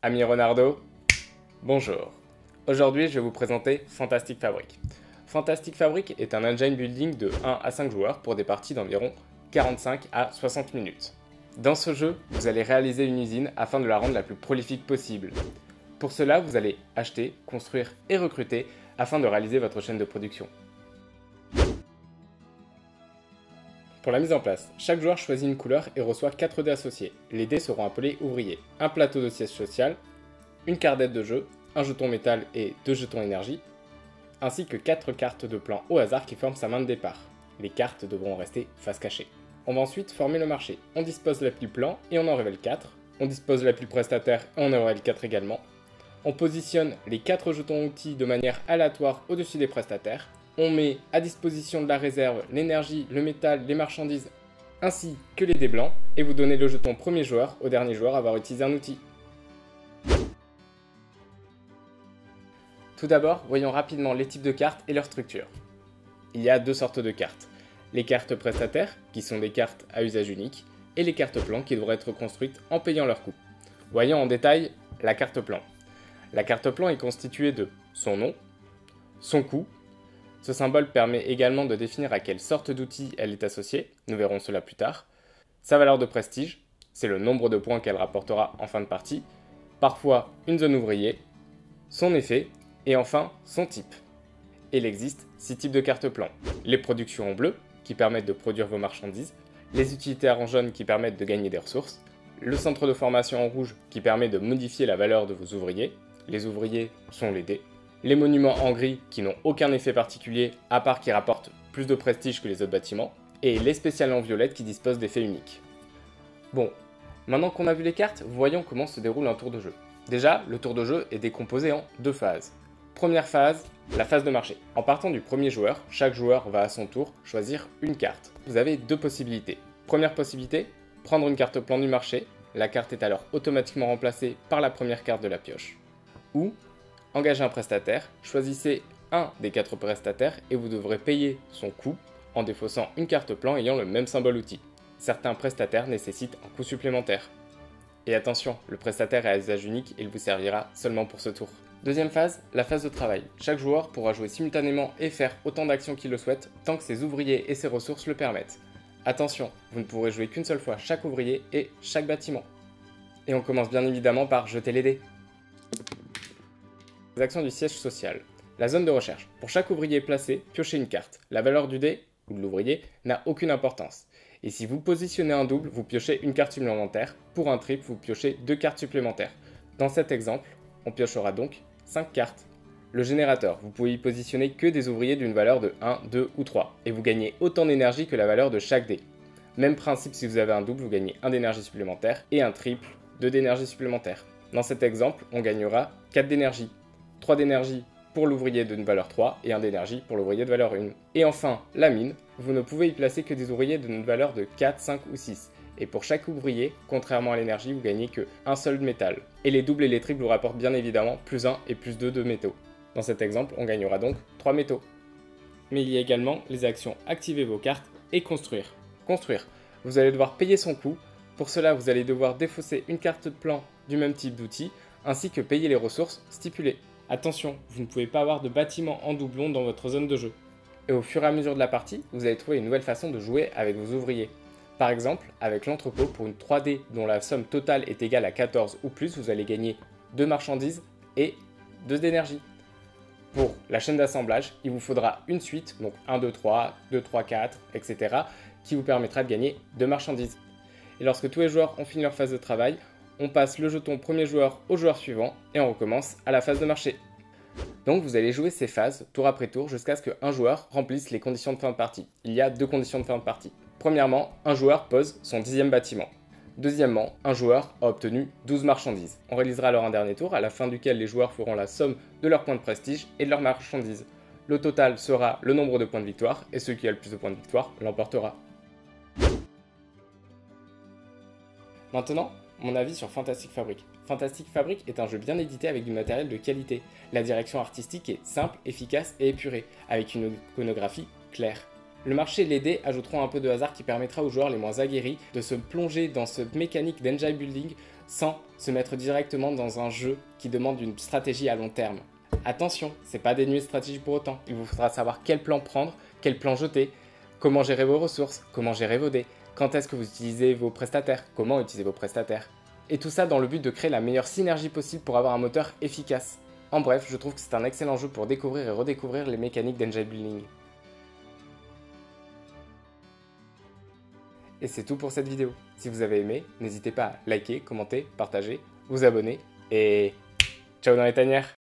Ami Renardo, bonjour. Aujourd'hui, je vais vous présenter Fantastic Fabric. Fantastic Fabric est un engine building de 1 à 5 joueurs pour des parties d'environ 45 à 60 minutes. Dans ce jeu, vous allez réaliser une usine afin de la rendre la plus prolifique possible. Pour cela, vous allez acheter, construire et recruter afin de réaliser votre chaîne de production. Pour la mise en place, chaque joueur choisit une couleur et reçoit 4 dés associés. Les dés seront appelés ouvriers. Un plateau de siège social, une carte d'aide de jeu, un jeton métal et 2 jetons énergie, ainsi que 4 cartes de plan au hasard qui forment sa main de départ. Les cartes devront rester face cachée. On va ensuite former le marché. On dispose l'appli plan et on en révèle 4. On dispose l'appli prestataire et on en révèle 4 également. On positionne les 4 jetons outils de manière aléatoire au-dessus des prestataires. On met à disposition de la réserve l'énergie, le métal, les marchandises, ainsi que les dés blancs, et vous donnez le jeton premier joueur au dernier joueur à avoir utilisé un outil. Tout d'abord, voyons rapidement les types de cartes et leur structure. Il y a 2 sortes de cartes. Les cartes prestataires, qui sont des cartes à usage unique, et les cartes plan qui devraient être construites en payant leur coût. Voyons en détail la carte plan. La carte plan est constituée de son nom, son coût. Ce symbole permet également de définir à quelle sorte d'outil elle est associée, nous verrons cela plus tard. Sa valeur de prestige, c'est le nombre de points qu'elle rapportera en fin de partie, parfois une zone ouvrier, son effet, et enfin son type. Il existe 6 types de cartes plan. Les productions en bleu, qui permettent de produire vos marchandises, les utilitaires en jaune qui permettent de gagner des ressources, le centre de formation en rouge qui permet de modifier la valeur de vos ouvriers, les ouvriers sont les dés, les monuments en gris qui n'ont aucun effet particulier à part qui rapportent plus de prestige que les autres bâtiments, et les spéciales en violette qui disposent d'effets uniques. Bon, maintenant qu'on a vu les cartes, voyons comment se déroule un tour de jeu. Déjà, le tour de jeu est décomposé en 2 phases. Première phase, la phase de marché. En partant du premier joueur, chaque joueur va à son tour choisir une carte. Vous avez 2 possibilités. Première possibilité, prendre une carte plan du marché, la carte est alors automatiquement remplacée par la première carte de la pioche. Ou engagez un prestataire, choisissez un des 4 prestataires et vous devrez payer son coût en défaussant une carte plan ayant le même symbole outil. Certains prestataires nécessitent un coût supplémentaire. Et attention, le prestataire est à usage unique et il vous servira seulement pour ce tour. Deuxième phase, la phase de travail. Chaque joueur pourra jouer simultanément et faire autant d'actions qu'il le souhaite tant que ses ouvriers et ses ressources le permettent. Attention, vous ne pourrez jouer qu'une seule fois chaque ouvrier et chaque bâtiment. Et on commence bien évidemment par jeter les dés. Les actions du siège social. La zone de recherche. Pour chaque ouvrier placé, piochez une carte. La valeur du dé, ou de l'ouvrier, n'a aucune importance. Et si vous positionnez un double, vous piochez une carte supplémentaire. Pour un triple, vous piochez 2 cartes supplémentaires. Dans cet exemple, on piochera donc 5 cartes. Le générateur, vous pouvez y positionner que des ouvriers d'une valeur de 1, 2 ou 3. Et vous gagnez autant d'énergie que la valeur de chaque dé. Même principe si vous avez un double, vous gagnez 1 d'énergie supplémentaire et un triple, 2 d'énergie supplémentaire. Dans cet exemple, on gagnera 4 d'énergie. 3 d'énergie pour l'ouvrier d'une valeur 3 et 1 d'énergie pour l'ouvrier de valeur 1. Et enfin, la mine, vous ne pouvez y placer que des ouvriers d'une valeur de 4, 5 ou 6. Et pour chaque ouvrier, contrairement à l'énergie, vous gagnez que un seul métal. Et les doubles et les triples vous rapportent bien évidemment plus 1 et plus 2 de métaux. Dans cet exemple, on gagnera donc 3 métaux. Mais il y a également les actions activer vos cartes et construire. Construire, vous allez devoir payer son coût. Pour cela, vous allez devoir défausser une carte de plan du même type d'outil, ainsi que payer les ressources stipulées. Attention, vous ne pouvez pas avoir de bâtiment en doublon dans votre zone de jeu. Et au fur et à mesure de la partie, vous allez trouver une nouvelle façon de jouer avec vos ouvriers. Par exemple, avec l'entrepôt, pour une 3D dont la somme totale est égale à 14 ou plus, vous allez gagner 2 marchandises et 2 d'énergie. Pour la chaîne d'assemblage, il vous faudra une suite, donc 1, 2, 3, 2, 3, 4, etc., qui vous permettra de gagner 2 marchandises. Et lorsque tous les joueurs ont fini leur phase de travail, on passe le jeton premier joueur au joueur suivant et on recommence à la phase de marché. Donc vous allez jouer ces phases tour après tour jusqu'à ce qu'un joueur remplisse les conditions de fin de partie. Il y a 2 conditions de fin de partie. Premièrement, un joueur pose son 10e bâtiment. Deuxièmement, un joueur a obtenu 12 marchandises. On réalisera alors un dernier tour à la fin duquel les joueurs feront la somme de leurs points de prestige et de leurs marchandises. Le total sera le nombre de points de victoire et celui qui a le plus de points de victoire l'emportera. Maintenant, mon avis sur Fantastic Fabric. Fantastic Fabric est un jeu bien édité avec du matériel de qualité. La direction artistique est simple, efficace et épurée, avec une iconographie claire. Le marché et les dés ajouteront un peu de hasard qui permettra aux joueurs les moins aguerris de se plonger dans cette mécanique d'engine building sans se mettre directement dans un jeu qui demande une stratégie à long terme. Attention, c'est pas dénué de stratégie pour autant, il vous faudra savoir quel plan prendre, quel plan jeter, comment gérer vos ressources, comment gérer vos dés, quand est-ce que vous utilisez vos prestataires, comment utiliser vos prestataires. Et tout ça dans le but de créer la meilleure synergie possible pour avoir un moteur efficace. En bref, je trouve que c'est un excellent jeu pour découvrir et redécouvrir les mécaniques d'engine building. Et c'est tout pour cette vidéo. Si vous avez aimé, n'hésitez pas à liker, commenter, partager, vous abonner et ciao dans les tanières!